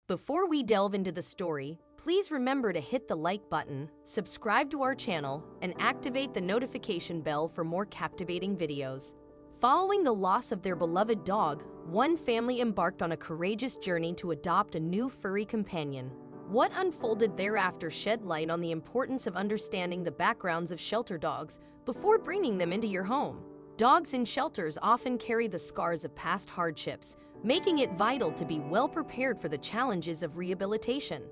Before we delve into the story, please remember to hit the like button, subscribe to our channel, and activate the notification bell for more captivating videos. Following the loss of their beloved dog, one family embarked on a courageous journey to adopt a new furry companion. What unfolded thereafter shed light on the importance of understanding the backgrounds of shelter dogs before bringing them into your home. Dogs in shelters often carry the scars of past hardships, making it vital to be well prepared for the challenges of rehabilitation.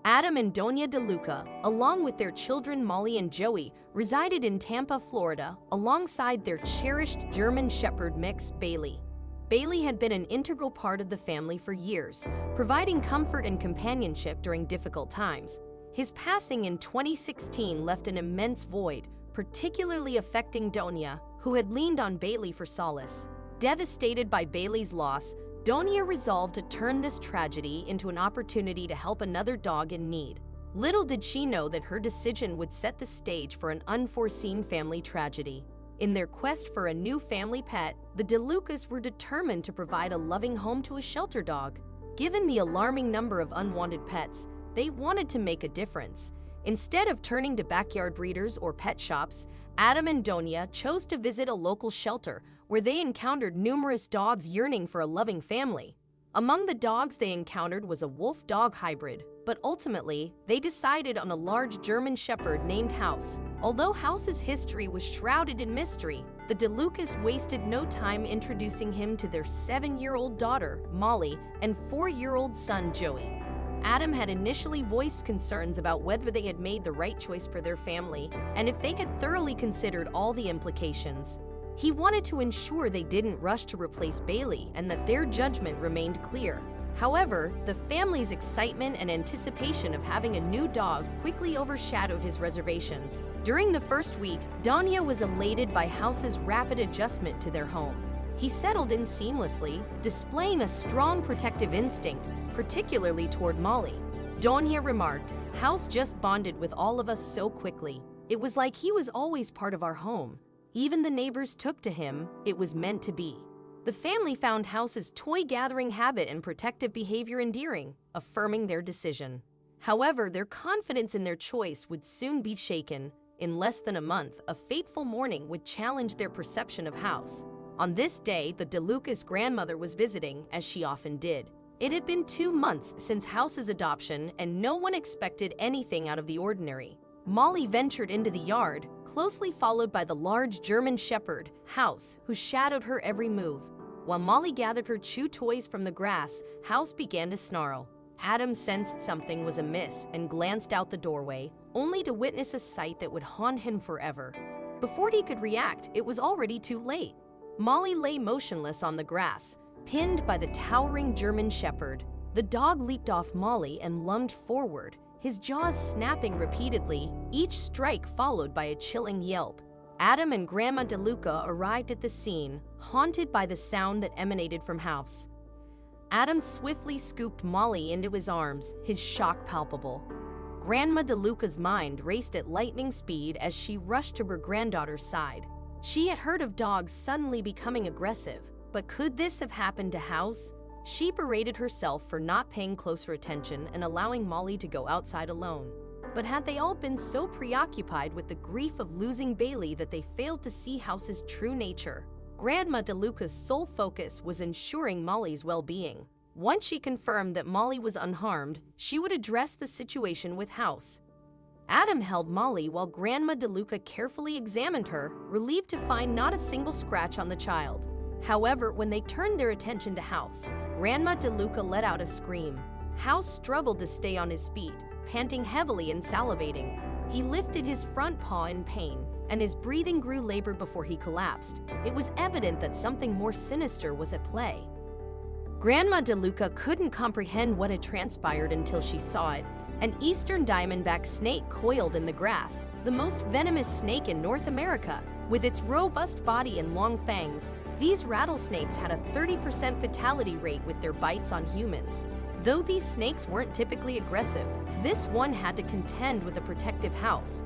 Adam and Donia DeLuca, along with their children Molly and Joey, resided in Tampa, Florida, alongside their cherished German Shepherd mix, Bailey. Bailey had been an integral part of the family for years, providing comfort and companionship during difficult times. His passing in 2016 left an immense void, particularly affecting Donia, who had leaned on Bailey for solace. Devastated by Bailey's loss, Donia resolved to turn this tragedy into an opportunity to help another dog in need. Little did she know that her decision would set the stage for an unforeseen family tragedy. In their quest for a new family pet, the DeLucas were determined to provide a loving home to a shelter dog. Given the alarming number of unwanted pets, they wanted to make a difference. Instead of turning to backyard breeders or pet shops, Adam and Donia chose to visit a local shelter where they encountered numerous dogs yearning for a loving family. Among the dogs they encountered was a wolf-dog hybrid, but ultimately, they decided on a large German Shepherd named House. Although House's history was shrouded in mystery, the DeLucas wasted no time introducing him to their 7-year-old daughter, Molly, and 4-year-old son, Joey. Adam had initially voiced concerns about whether they had made the right choice for their family and if they had thoroughly considered all the implications. He wanted to ensure they didn't rush to replace Bailey and that their judgment remained clear. However, the family's excitement and anticipation of having a new dog quickly overshadowed his reservations. During the first week, Donia was elated by House's rapid adjustment to their home. He settled in seamlessly, displaying a strong protective instinct, particularly toward Molly. Donia remarked, "House just bonded with all of us so quickly. It was like he was always part of our home. Even the neighbors took to him. It was meant to be." The family found House's toy-gathering habit and protective behavior endearing, affirming their decision. However, their confidence in their choice would soon be shaken. In less than a month, a fateful morning would challenge their perception of House. On this day, the DeLucas' grandmother was visiting, as she often did. It had been 2 months since House's adoption, and no one expected anything out of the ordinary. Molly ventured into the yard, closely followed by the large German Shepherd, House, who shadowed her every move. While Molly gathered her chew toys from the grass, House began to snarl. Adam sensed something was amiss and glanced out the doorway, only to witness a sight that would haunt him forever. Before he could react, it was already too late. Molly lay motionless on the grass, pinned by the towering German Shepherd. The dog leaped off Molly and lunged forward, his jaws snapping repeatedly, each strike followed by a chilling yelp. Adam and Grandma DeLuca arrived at the scene, haunted by the sound that emanated from House. Adam swiftly scooped Molly into his arms, his shock palpable. Grandma DeLuca's mind raced at lightning speed as she rushed to her granddaughter's side. She had heard of dogs suddenly becoming aggressive, but could this have happened to House? She berated herself for not paying closer attention and allowing Molly to go outside alone. But had they all been so preoccupied with the grief of losing Bailey that they failed to see House's true nature? Grandma DeLuca's sole focus was ensuring Molly's well-being. Once she confirmed that Molly was unharmed, she would address the situation with House. Adam held Molly while Grandma DeLuca carefully examined her, relieved to find not a single scratch on the child. However, when they turned their attention to House, Grandma DeLuca let out a scream. House struggled to stay on his feet, panting heavily and salivating. He lifted his front paw in pain, and his breathing grew labored before he collapsed. It was evident that something more sinister was at play. Grandma DeLuca couldn't comprehend what had transpired until she saw it. An eastern diamondback snake coiled in the grass, the most venomous snake in North America. With its robust body and long fangs, these rattlesnakes had a 30% fatality rate with their bites on humans. Though these snakes weren't typically aggressive, this one had to contend with a protective House.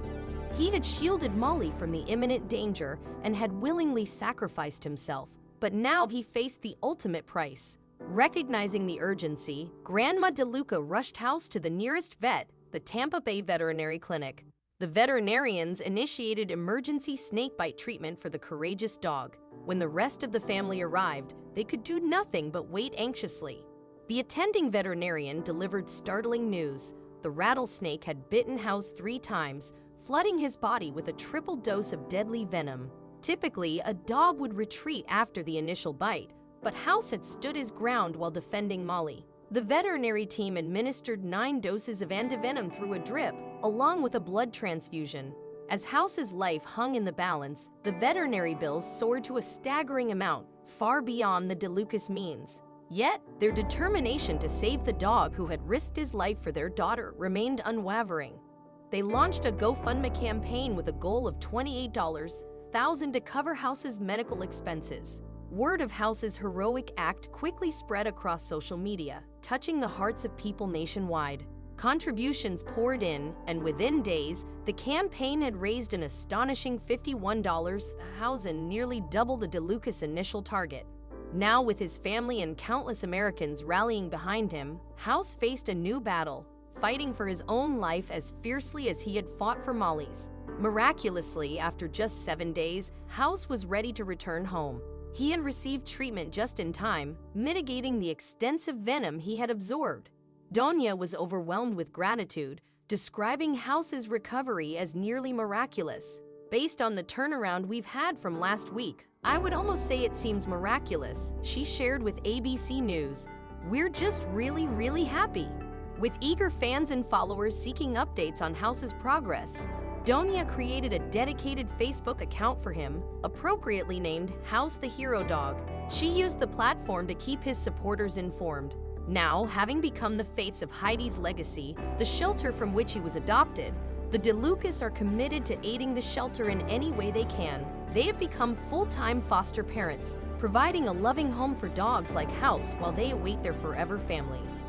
He had shielded Molly from the imminent danger and had willingly sacrificed himself, but now he faced the ultimate price. Recognizing the urgency, Grandma DeLuca rushed House to the nearest vet, the Tampa Bay Veterinary Clinic. The veterinarians initiated emergency snakebite treatment for the courageous dog. When the rest of the family arrived, they could do nothing but wait anxiously. The attending veterinarian delivered startling news. The rattlesnake had bitten House 3 times, flooding his body with a triple dose of deadly venom. Typically, a dog would retreat after the initial bite, but House had stood his ground while defending Molly. The veterinary team administered 9 doses of antivenom through a drip, along with a blood transfusion. As House's life hung in the balance, the veterinary bills soared to a staggering amount, far beyond the DeLucas means. Yet, their determination to save the dog who had risked his life for their daughter remained unwavering. They launched a GoFundMe campaign with a goal of $28,000 to cover House's medical expenses. Word of House's heroic act quickly spread across social media, touching the hearts of people nationwide. Contributions poured in, and within days, the campaign had raised an astonishing $51,000, nearly double the DeLucas initial target. Now, with his family and countless Americans rallying behind him, House faced a new battle, fighting for his own life as fiercely as he had fought for Molly's. Miraculously, after just 7 days, House was ready to return home. He had received treatment just in time, mitigating the extensive venom he had absorbed. Doña was overwhelmed with gratitude, describing House's recovery as nearly miraculous. Based on the turnaround we've had from last week, I would almost say it seems miraculous, she shared with ABC News. We're just really happy. With eager fans and followers seeking updates on House's progress, Doña created a dedicated Facebook account for him, appropriately named House the Hero Dog. She used the platform to keep his supporters informed. Now, having become the face of Heidi's legacy, the shelter from which he was adopted, the DeLucas are committed to aiding the shelter in any way they can. They have become full-time foster parents, providing a loving home for dogs like House while they await their forever families.